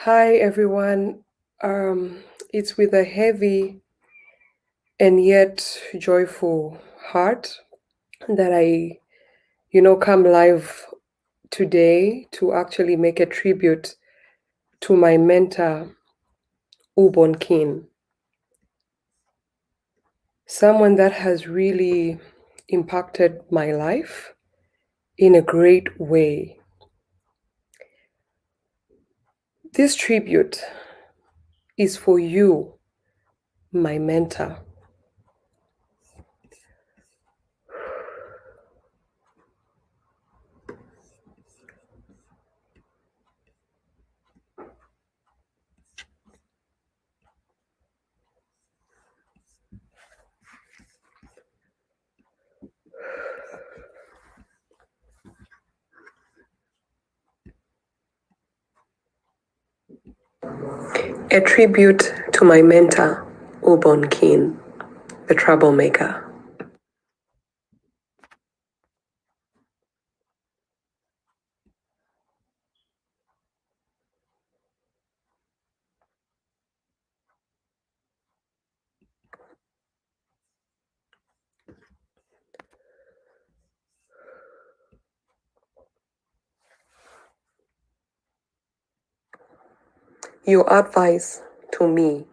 Hi, everyone. It's with a heavy and yet joyful heart that I come live today to actually make a tribute to my mentor, Ubon, someone that has really impacted my life in a great way. This tribute is for you, my mentor. A tribute to my mentor, Ubon, the troublemaker. Your advice to me,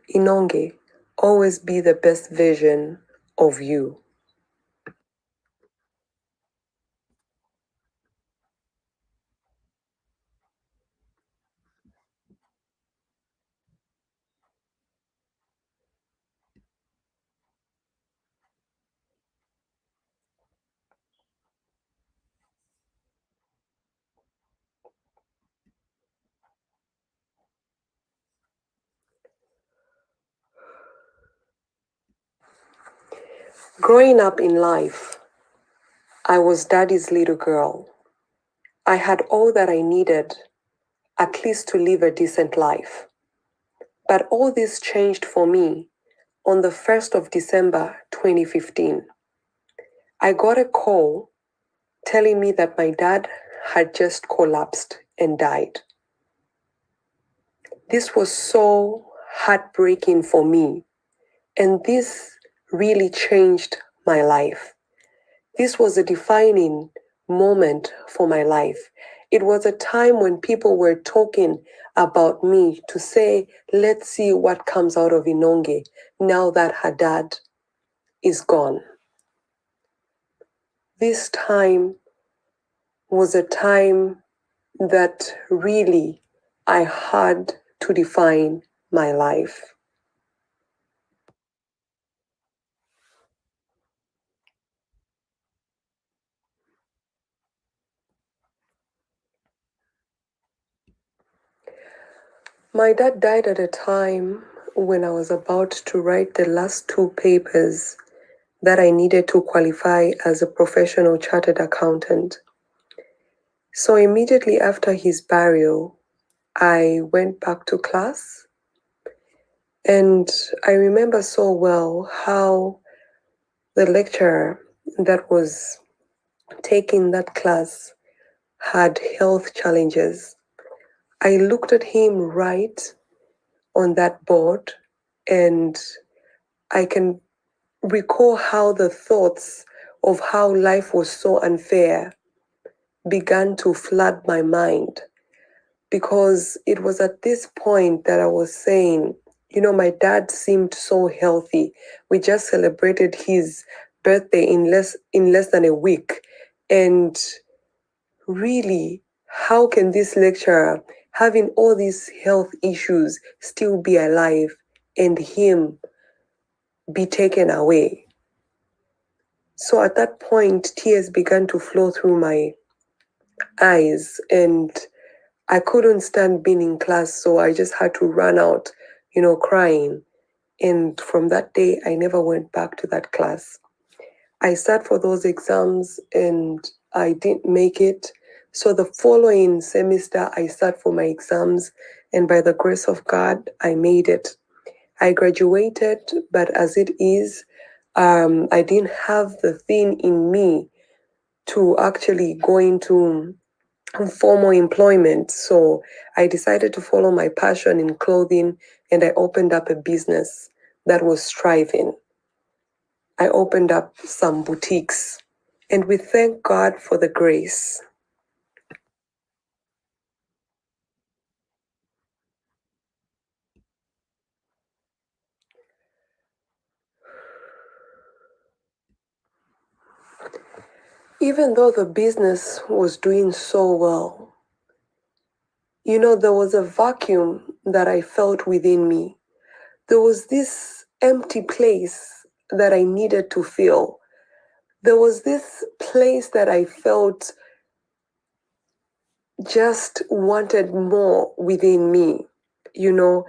Inonge, always be the best version of you. Growing up in life, I was daddy's little girl. I had all that I needed, at least to live a decent life. But all this changed for me on the 1st of December 2015. I got a call telling me that my dad had just collapsed and died. This was so heartbreaking for me, and this really changed my life. This was a defining moment for my life. It was a time when people were talking about me to say, let's see what comes out of Inonge now that her dad is gone. This time was a time that really I had to define my life. My dad died at a time when I was about to write the last two papers that I needed to qualify as a professional chartered accountant. So immediately after his burial, I went back to class. And I remember so well how the lecturer that was taking that class had health challenges. I looked at him right on that board, and I can recall how the thoughts of how life was so unfair began to flood my mind, because it was at this point that I was saying, my dad seemed so healthy. We just celebrated his birthday in less than a week. And really, how can this lecturer, having all these health issues, still be alive and him be taken away? So at that point, tears began to flow through my eyes, and I couldn't stand being in class, so I just had to run out, crying. And from that day, I never went back to that class. I sat for those exams and I didn't make it. So the following semester, I sat for my exams, and by the grace of God, I made it. I graduated, but as it is, I didn't have the thing in me to actually go into formal employment. So I decided to follow my passion in clothing, and I opened up a business that was thriving. I opened up some boutiques, and we thank God for the grace. Even though the business was doing so well, there was a vacuum that I felt within me. There was this empty place that I needed to fill. There was this place that I felt just wanted more within me, you know.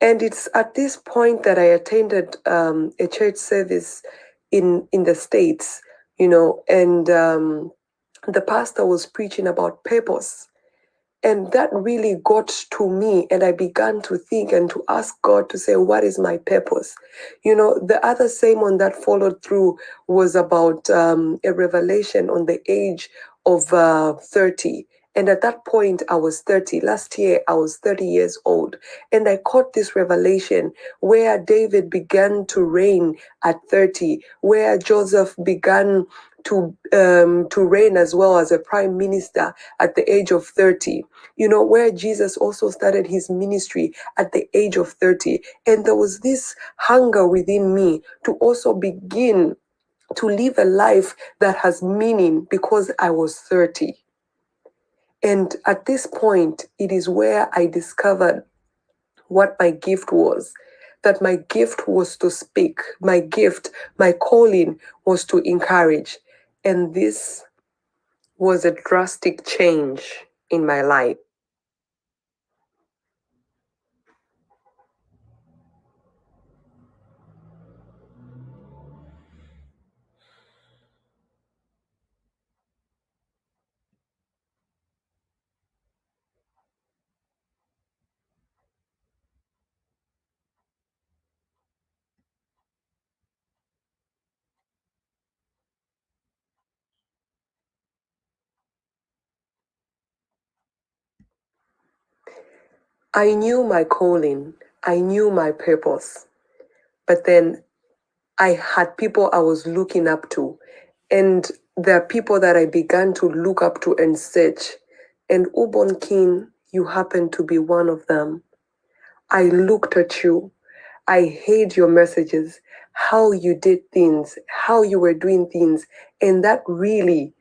And it's at this point that I attended a church service in the States, and the pastor was preaching about purpose. And that really got to me, and I began to think and to ask God to say, what is my purpose? The other sermon that followed through was about a revelation on the age of 30. And at that point, I was 30. Last year, I was 30 years old. And I caught this revelation where David began to reign at 30, where Joseph began to reign as well as a prime minister at the age of 30, where Jesus also started his ministry at the age of 30. And there was this hunger within me to also begin to live a life that has meaning because I was 30. And at this point, it is where I discovered what my gift was. That my gift was to speak. My gift, my calling was to encourage. And this was a drastic change in my life. I knew my calling, I knew my purpose, but then I had people I was looking up to, and there are people that I began to look up to and search. And Ubong King, you happen to be one of them. I looked at you. I heard your messages, how you did things, how you were doing things. And that really,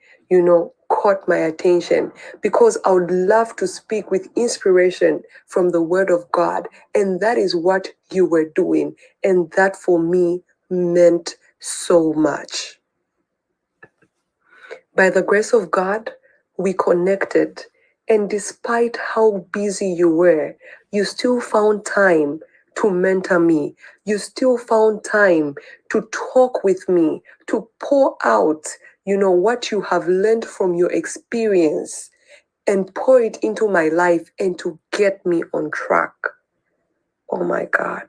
caught my attention because I would love to speak with inspiration from the Word of God. And that is what you were doing. And that for me meant so much. By the grace of God, we connected. And despite how busy you were, you still found time to mentor me. You still found time to talk with me, to pour out, what you have learned from your experience and pour it into my life and to get me on track. Oh my God.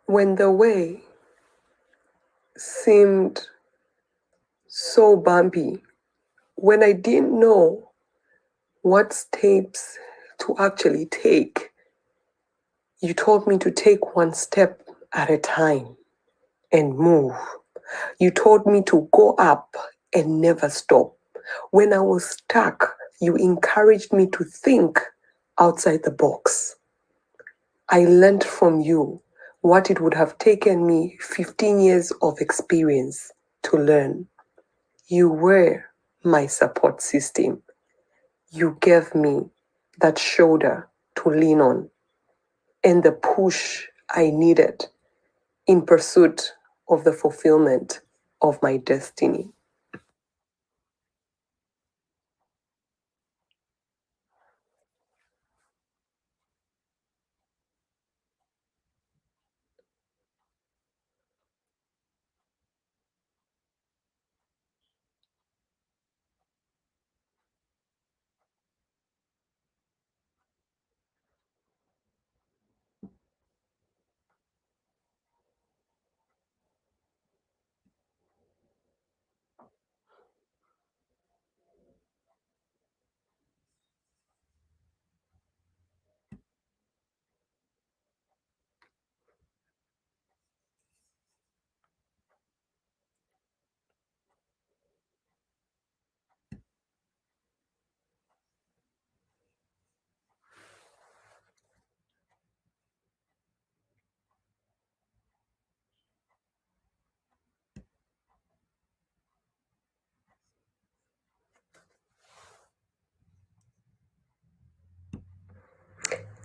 When the way seemed so bumpy, when I didn't know what steps to actually take, You told me to take one step at a time and move. You told me to go up and never stop. When I was stuck, you encouraged me to think outside the box. I learned from you what it would have taken me 15 years of experience to learn. You were my support system. You gave me that shoulder to lean on and the push I needed in pursuit of the fulfillment of my destiny.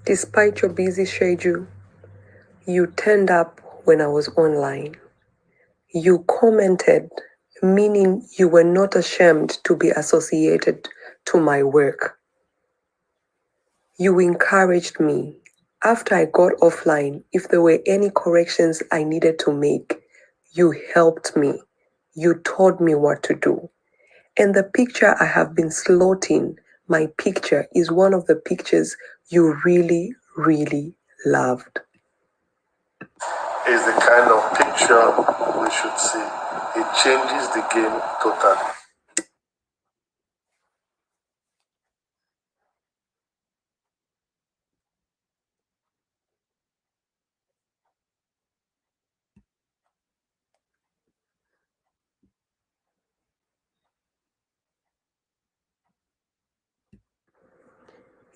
Despite your busy schedule, you turned up when I was online. You commented, meaning you were not ashamed to be associated to my work. You encouraged me. After I got offline, if there were any corrections I needed to make, you helped me. You told me what to do. And the picture I have been slotting, my picture, is one of the pictures you really, really loved. Is the kind of picture we should see. It changes the game totally.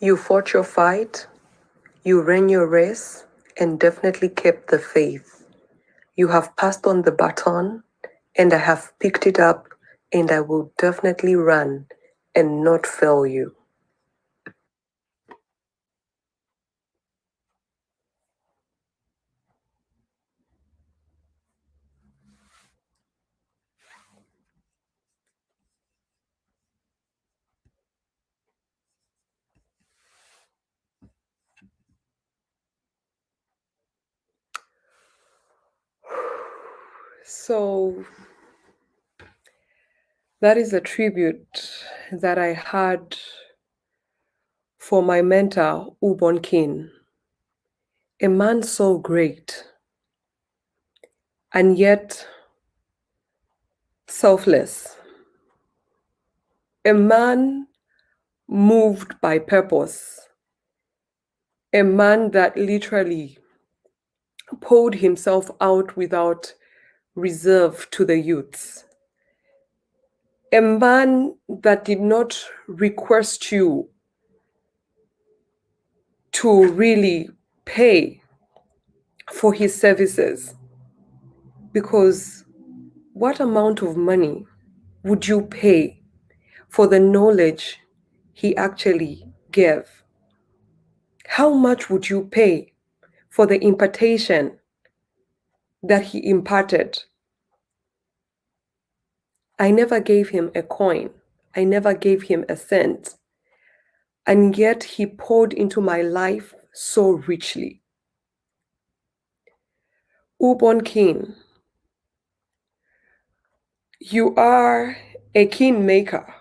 You fought your fight, you ran your race, and definitely kept the faith. You have passed on the baton, and I have picked it up, and I will definitely run and not fail you. So that is a tribute that I had for my mentor, Ubong, a man so great and yet selfless, a man moved by purpose, a man that literally poured himself out without reserve to the youths, a man that did not request you to really pay for his services, because what amount of money would you pay for the knowledge he actually gave? How much would you pay for the impartation that he imparted? I never gave him a coin. I never gave him a cent. And yet he poured into my life so richly. Ubon, you are a kingmaker.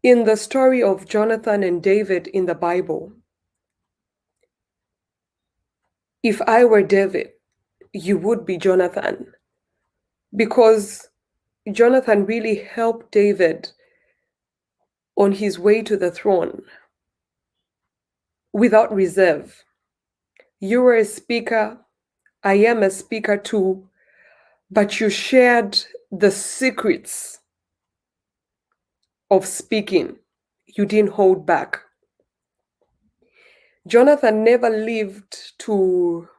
In the story of Jonathan and David in the Bible, if I were David, you would be Jonathan, because Jonathan really helped David on his way to the throne. without reserve. You were a speaker. I am a speaker too. But you shared the secrets of speaking. You didn't hold back. Jonathan never lived to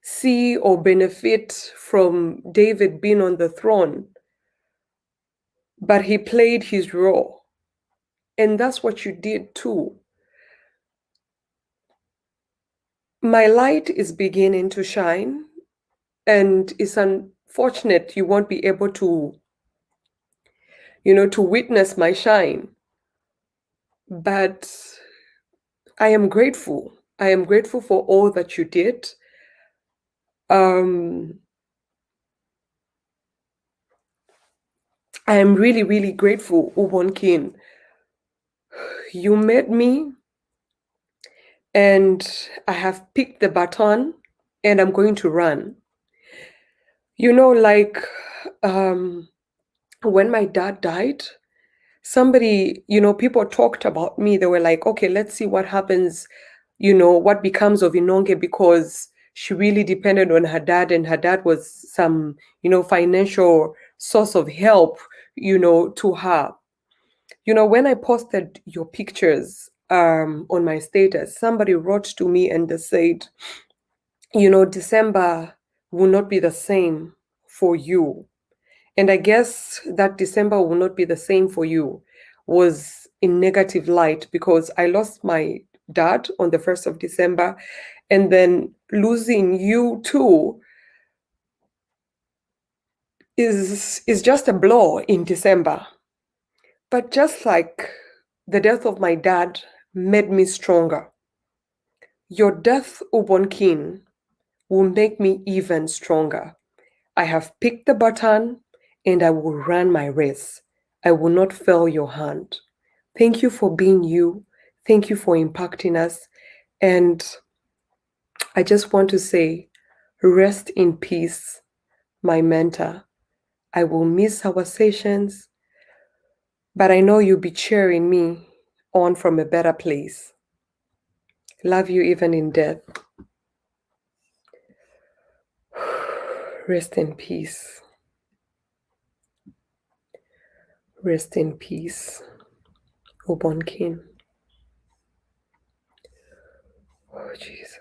see or benefit from David being on the throne, but he played his role. And that's what you did too. My light is beginning to shine, and it's unfortunate you won't be able to, to witness my shine. But I am grateful. I am grateful for all that you did. I am really, really grateful, Ubong King. You met me, and I have picked the baton, and I'm going to run. Like when my dad died, somebody, people talked about me. They were like, okay, let's see what happens, what becomes of Inonge, because she really depended on her dad, and her dad was some, financial source of help, to her. When I posted your pictures on my status, somebody wrote to me and they said, December will not be the same for you. And I guess that December will not be the same for you was in negative light, because I lost my dad on the 1st of December, and then losing you too is just a blow in December. But just like the death of my dad made me stronger, your death, Ubong King, will make me even stronger. I have picked the baton and I will run my race. I will not fail your hand. Thank you for being you. Thank you for impacting us. And I just want to say, rest in peace, my mentor. I will miss our sessions, but I know you'll be cheering me on from a better place. Love you even in death. Rest in peace. Rest in peace, Ubong King. Oh, Jesus.